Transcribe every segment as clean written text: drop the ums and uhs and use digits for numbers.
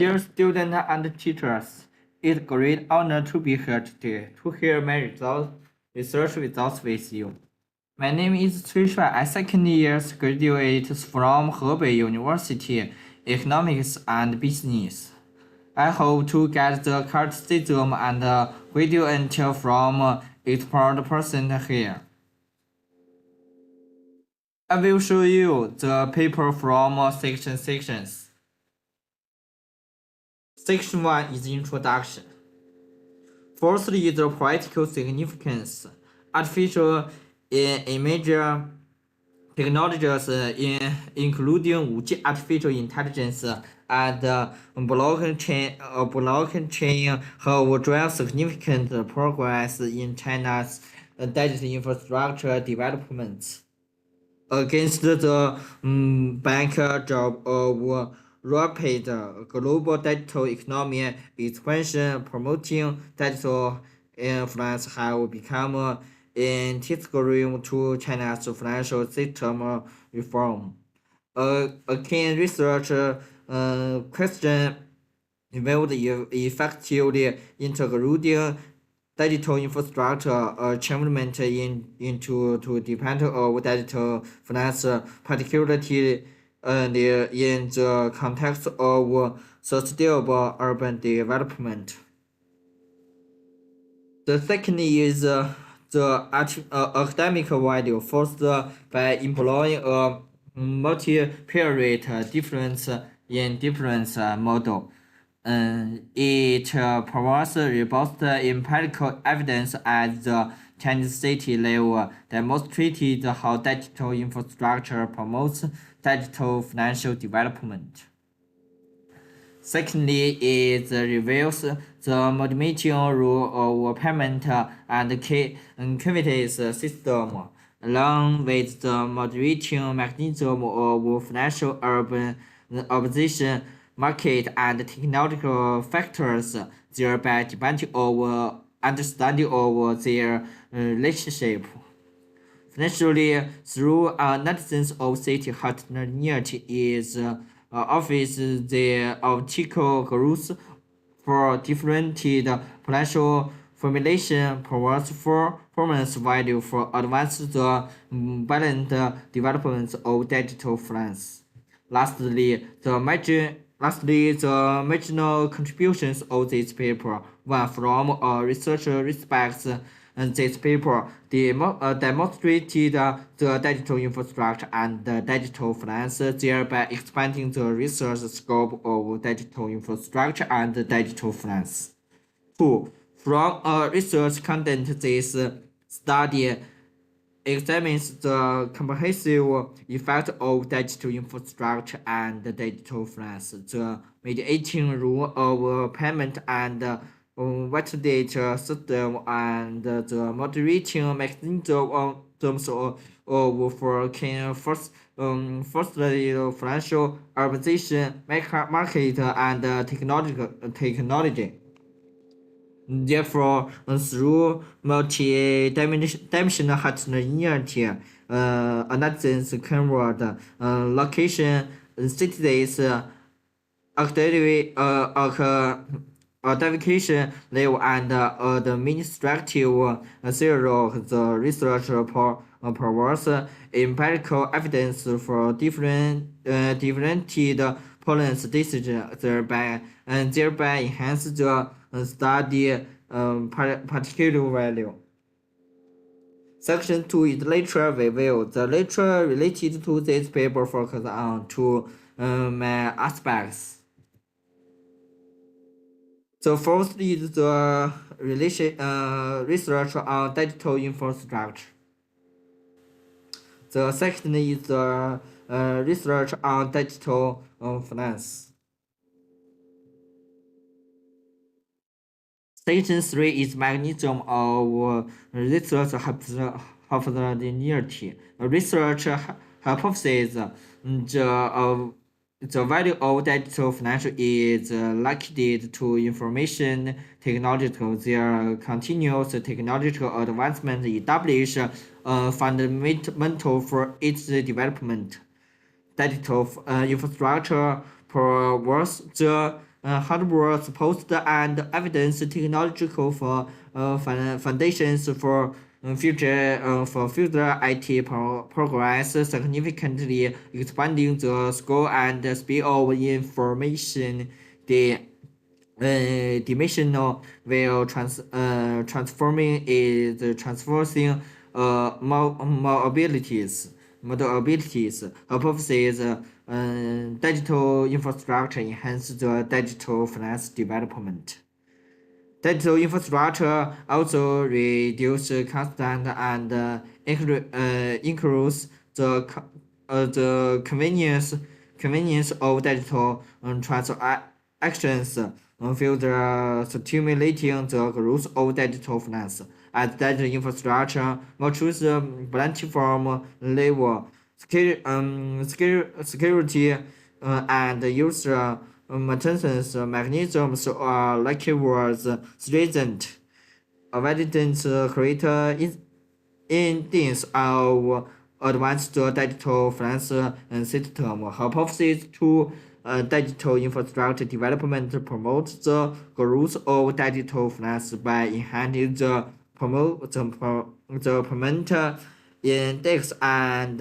Dear students and teachers, it's a great honor to be here today to hear my research results with you. My name is Shuai, a second year graduate from Hebei University, Economics and Business. I hope to get the criticism and video intel from expert person here. I will show you the paper from sections. Section 1 is introduction. Firstly, the practical significance. Artificial image technologies, including 5G artificial intelligence and blockchain, have driven significant progress in China's digital infrastructure development. Against the backdrop of rapid global digital economy expansion, promoting digital influence have become integral to China's financial system reform. A key research question involved effectively integrating digital infrastructure achievement into depend of digital finance, particularly in the context of sustainable urban development. The second is the academic value. First, by employing a multivariate difference in difference model. It provides robust empirical evidence at the Chinese city level, demonstrated how digital infrastructure promotes digital financial development. Secondly, it reveals the motivating role of payment and cavities system, along with the moderating mechanism of financial urbanization, market and technological factors, thereby depending on understanding of their relationship. Financially, through analysis of city heterogeneity is office the optical growth for different financial formulation provides performance value for advanced balanced development of digital finance. Lastly, the marginal contributions of this paper, one from a researcher respects this paper demonstrated the digital infrastructure and digital finance, thereby expanding the research scope of digital infrastructure and digital finance. 2. From a research content, this study examines the comprehensive effect of digital infrastructure and digital finance, the mediating role of payment and validate system, and the moderating mechanisms for firstly financial urbanization, market and technology. Therefore, through multi-dimensional heterogeneity analysis covered location, cities, identification level, and administrative theory, the research provides empirical evidence for different policy decisions, thereby enhance the study particular value. Section 2 is literature review. The literature related to this paper focus on two main aspects. The first is the research on digital infrastructure. The second is the research on digital finance. Section 3 is mechanism of research heterogeneity. Research hypothesis. The value of digital financial is linked to information technology. Their continuous technological advancement establish fundamental for its development. Digital infrastructure provides the hardware supposed and evidence technological foundations for future IT progress, significantly expanding the scope and speed of information. The dimensional will transforming is transforming more abilities. Model abilities. Her purpose is digital infrastructure enhance the digital finance development. Digital infrastructure also reduce constant and increase the convenience of digital transactions, further stimulating the growth of digital finance. At digital infrastructure, matures platform level security and user maintenance mechanisms are likewise strengthened. Evidence create instance of advanced digital finance system. Her purpose is to digital infrastructure development promotes the growth of digital finance by enhancing the payment index and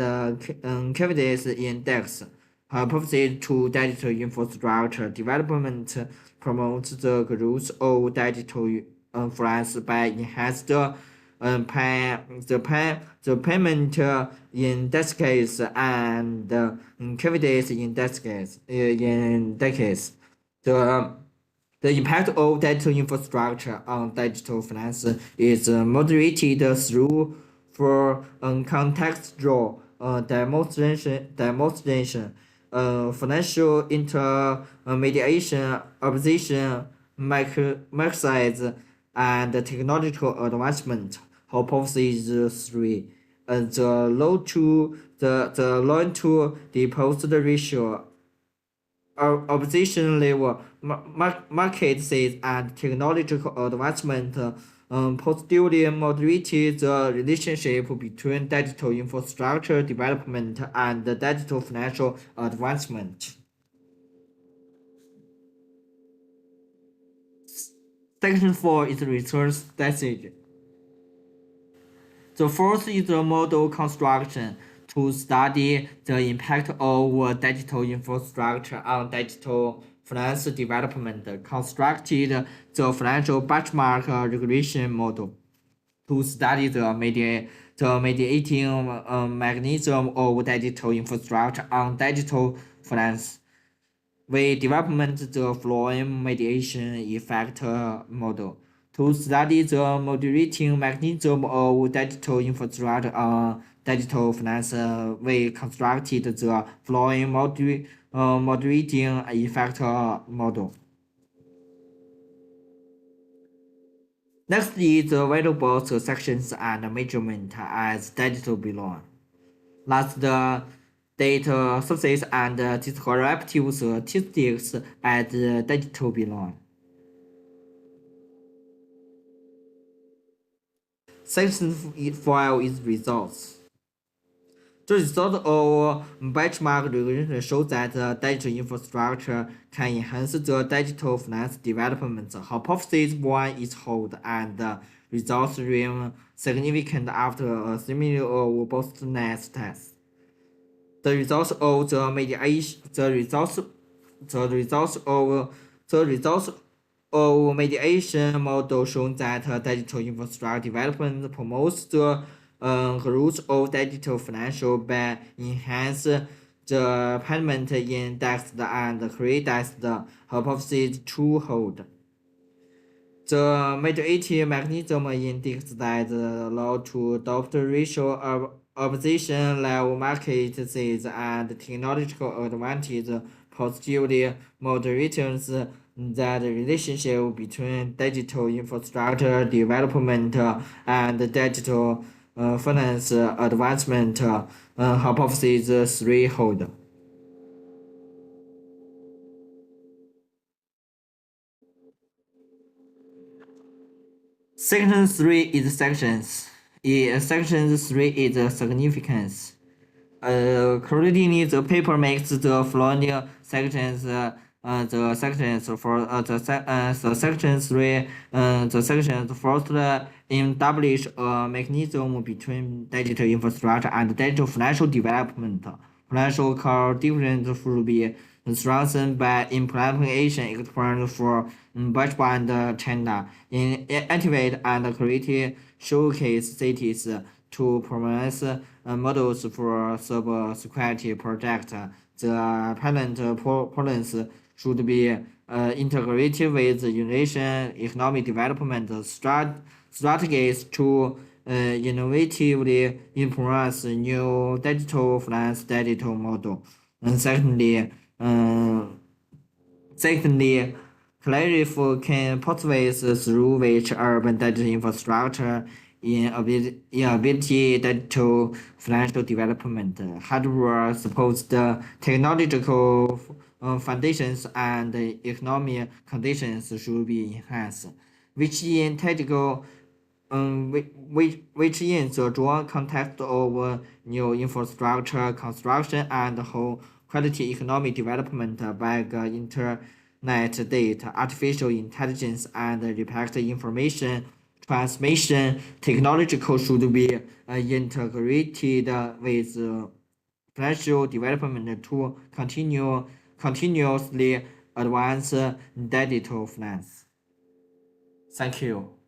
confidence index. Her purpose is to digital infrastructure development promotes the growth of digital finance by enhancing the payment indexes and confidence indexes. The impact of digital infrastructure on digital finance is moderated through for contextual demonstration, financial intermediation, opposition, market and technological advancement. Her purpose is three. The loan to deposit ratio, opposition level, market size, and technological advancement positively moderated the relationship between digital infrastructure development and digital financial advancement. Section 4 is research strategy. The first is the model construction to study the impact of digital infrastructure on digital finance development. Constructed the financial benchmark regulation model to study the mediating mechanism of digital infrastructure on digital finance. We developed the flowing mediation effect model to study the moderating mechanism of digital infrastructure on digital finance. We constructed the flowing moderating effect model. Next is the variables sections and measurement as digital belong. Last, the data sources and descriptive statistics as digital belong. Section 5 is results. The result of benchmark regulation shows that digital infrastructure can enhance the digital finance development. Hypothesis 1 is held and results remain significant after a similar of robustness test. The results of the mediation model shown that digital infrastructure development promotes the growth of digital financial by enhance the payment index and creates the hypothesis to hold. The mediating mechanism index that allow to adopt ratio of opposition level market size and technological advantage positively moderates that relationship between digital infrastructure development and digital finance advancement. Hypothesis 3 hold. Section 3 is sections. Section 3 is significance. Currently, the paper makes the following sections the sections for the section 3 the sections first establish a mechanism between digital infrastructure and digital financial development. Financial coordination should be strengthened by implementation experience for Bachman and China in activate and create showcase cities to promise models for cybersecurity projects. The pilot programs should be integrated with Eurasian economic development strategies to innovatively influence new digital finance digital model. And secondly, clarify pathways through which urban digital infrastructure inability digital financial development. Hardware supports the technological foundations and economic conditions should be enhanced, which in technical which in the joint context of new infrastructure construction and whole quality economic development by internet data, artificial intelligence, and rapid information transmission technological should be integrated with financial development to continuously advance digital finance. Thank you.